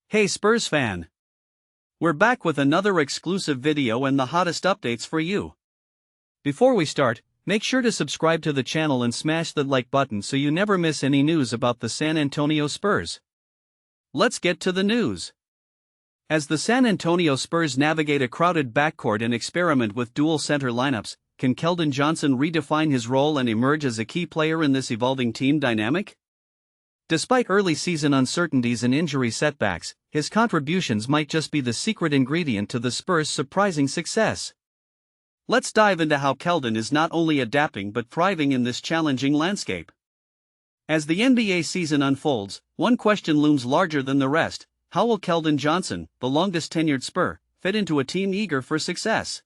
Hey Spurs fan! We're back with another exclusive video and the hottest updates for you. Before we start, make sure to subscribe to the channel and smash the like button so you never miss any news about the San Antonio Spurs. Let's get to the news. As the San Antonio Spurs navigate a crowded backcourt and experiment with dual center lineups, can Keldon Johnson redefine his role and emerge as a key player in this evolving team dynamic? Despite early season uncertainties and injury setbacks, his contributions might just be the secret ingredient to the Spurs' surprising success. Let's dive into how Keldon is not only adapting but thriving in this challenging landscape. As the NBA season unfolds, one question looms larger than the rest: how will Keldon Johnson, the longest-tenured Spur, fit into a team eager for success?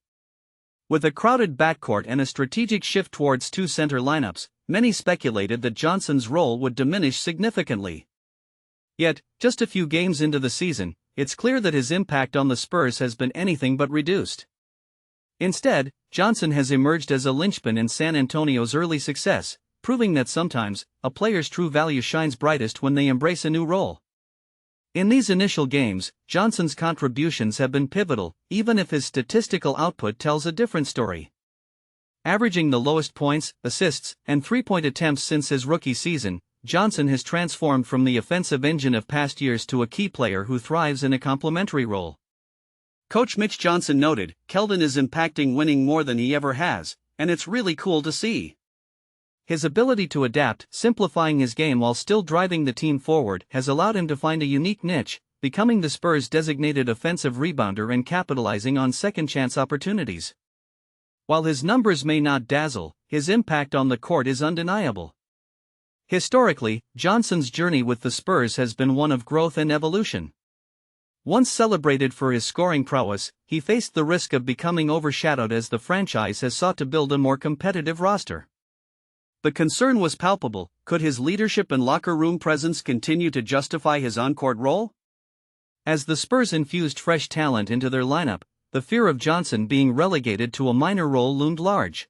With a crowded backcourt and a strategic shift towards two-center lineups, many speculated that Johnson's role would diminish significantly. Yet, just a few games into the season, it's clear that his impact on the Spurs has been anything but reduced. Instead, Johnson has emerged as a linchpin in San Antonio's early success, proving that sometimes, a player's true value shines brightest when they embrace a new role. In these initial games, Johnson's contributions have been pivotal, even if his statistical output tells a different story. Averaging the lowest points, assists, and three-point attempts since his rookie season, Johnson has transformed from the offensive engine of past years to a key player who thrives in a complementary role. Coach Mitch Johnson noted, "Keldon is impacting winning more than he ever has, and it's really cool to see." His ability to adapt, simplifying his game while still driving the team forward, has allowed him to find a unique niche, becoming the Spurs' designated offensive rebounder and capitalizing on second-chance opportunities. While his numbers may not dazzle, his impact on the court is undeniable. Historically, Johnson's journey with the Spurs has been one of growth and evolution. Once celebrated for his scoring prowess, he faced the risk of becoming overshadowed as the franchise has sought to build a more competitive roster. The concern was palpable: could his leadership and locker room presence continue to justify his on-court role? As the Spurs infused fresh talent into their lineup, the fear of Johnson being relegated to a minor role loomed large.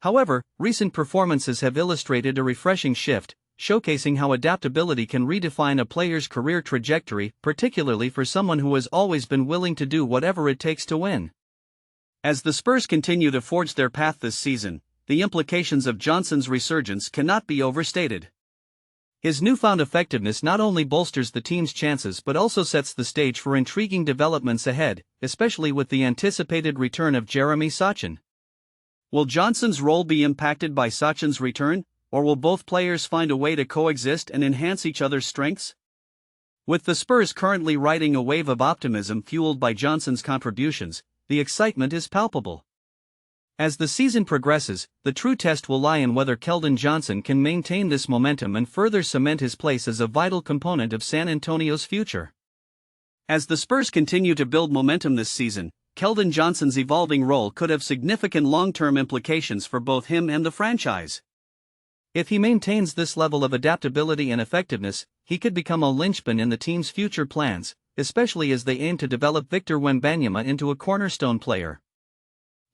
However, recent performances have illustrated a refreshing shift, showcasing how adaptability can redefine a player's career trajectory, particularly for someone who has always been willing to do whatever it takes to win. As the Spurs continue to forge their path this season, the implications of Johnson's resurgence cannot be overstated. His newfound effectiveness not only bolsters the team's chances but also sets the stage for intriguing developments ahead, especially with the anticipated return of Jeremy Sochan. Will Johnson's role be impacted by Sochan's return, or will both players find a way to coexist and enhance each other's strengths? With the Spurs currently riding a wave of optimism fueled by Johnson's contributions, the excitement is palpable. As the season progresses, the true test will lie in whether Keldon Johnson can maintain this momentum and further cement his place as a vital component of San Antonio's future. As the Spurs continue to build momentum this season, Keldon Johnson's evolving role could have significant long-term implications for both him and the franchise. If he maintains this level of adaptability and effectiveness, he could become a linchpin in the team's future plans, especially as they aim to develop Victor Wembanyama into a cornerstone player.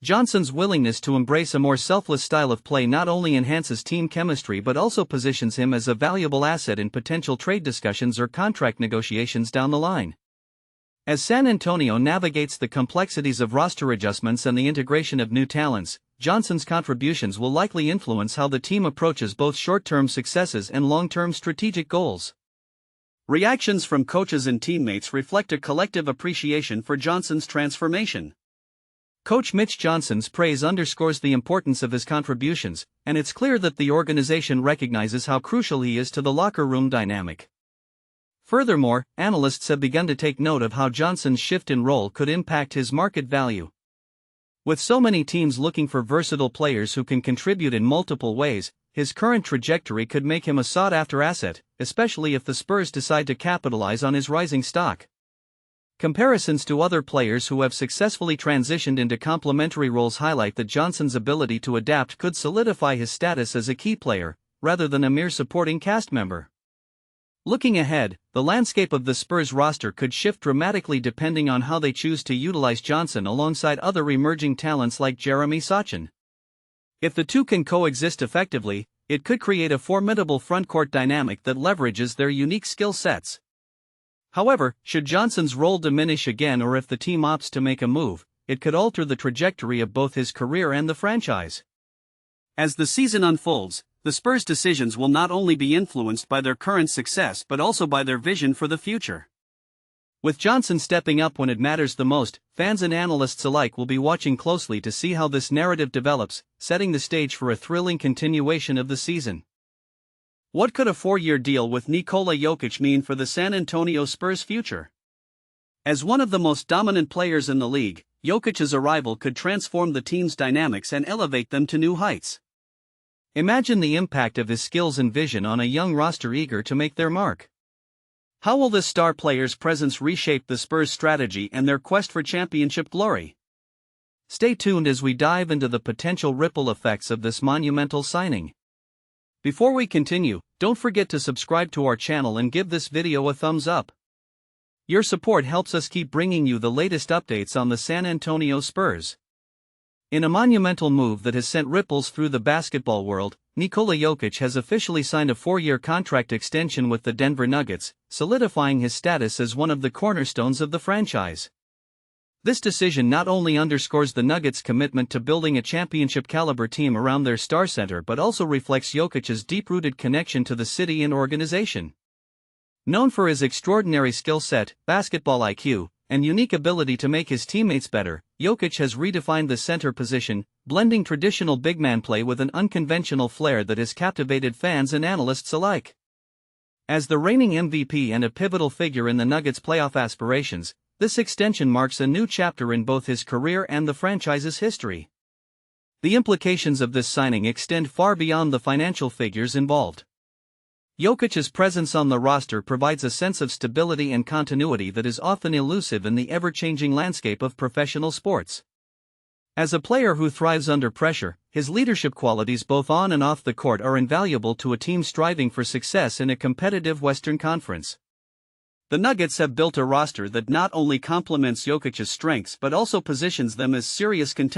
Johnson's willingness to embrace a more selfless style of play not only enhances team chemistry but also positions him as a valuable asset in potential trade discussions or contract negotiations down the line. As San Antonio navigates the complexities of roster adjustments and the integration of new talents, Johnson's contributions will likely influence how the team approaches both short-term successes and long-term strategic goals. Reactions from coaches and teammates reflect a collective appreciation for Johnson's transformation. Coach Mitch Johnson's praise underscores the importance of his contributions, and it's clear that the organization recognizes how crucial he is to the locker room dynamic. Furthermore, analysts have begun to take note of how Johnson's shift in role could impact his market value. With so many teams looking for versatile players who can contribute in multiple ways, his current trajectory could make him a sought-after asset, especially if the Spurs decide to capitalize on his rising stock. Comparisons to other players who have successfully transitioned into complementary roles highlight that Johnson's ability to adapt could solidify his status as a key player, rather than a mere supporting cast member. Looking ahead, the landscape of the Spurs roster could shift dramatically depending on how they choose to utilize Johnson alongside other emerging talents like Jeremy Sochan. If the two can coexist effectively, it could create a formidable frontcourt dynamic that leverages their unique skill sets. However, should Johnson's role diminish again or if the team opts to make a move, it could alter the trajectory of both his career and the franchise. As the season unfolds, the Spurs' decisions will not only be influenced by their current success but also by their vision for the future. With Johnson stepping up when it matters the most, fans and analysts alike will be watching closely to see how this narrative develops, setting the stage for a thrilling continuation of the season. What could a 4-year deal with NIKOLA JOKIĆ mean for the San Antonio Spurs' future? As one of the most dominant players in the league, Jokic's arrival could transform the team's dynamics and elevate them to new heights. Imagine the impact of his skills and vision on a young roster eager to make their mark. How will this star player's presence reshape the Spurs' strategy and their quest for championship glory? Stay tuned as we dive into the potential ripple effects of this monumental signing. Before we continue, don't forget to subscribe to our channel and give this video a thumbs up. Your support helps us keep bringing you the latest updates on the San Antonio Spurs. In a monumental move that has sent ripples through the basketball world, NIKOLA JOKIĆ has officially signed a 4-year contract extension with the Denver Nuggets, solidifying his status as one of the cornerstones of the franchise. This decision not only underscores the Nuggets' commitment to building a championship-caliber team around their star center but also reflects Jokic's deep-rooted connection to the city and organization. Known for his extraordinary skill set, basketball IQ, and unique ability to make his teammates better, Jokic has redefined the center position, blending traditional big man play with an unconventional flair that has captivated fans and analysts alike. As the reigning MVP and a pivotal figure in the Nuggets' playoff aspirations, this extension marks a new chapter in both his career and the franchise's history. The implications of this signing extend far beyond the financial figures involved. Jokic's presence on the roster provides a sense of stability and continuity that is often elusive in the ever-changing landscape of professional sports. As a player who thrives under pressure, his leadership qualities both on and off the court are invaluable to a team striving for success in a competitive Western Conference. The Nuggets have built a roster that not only complements Jokic's strengths but also positions them as serious contenders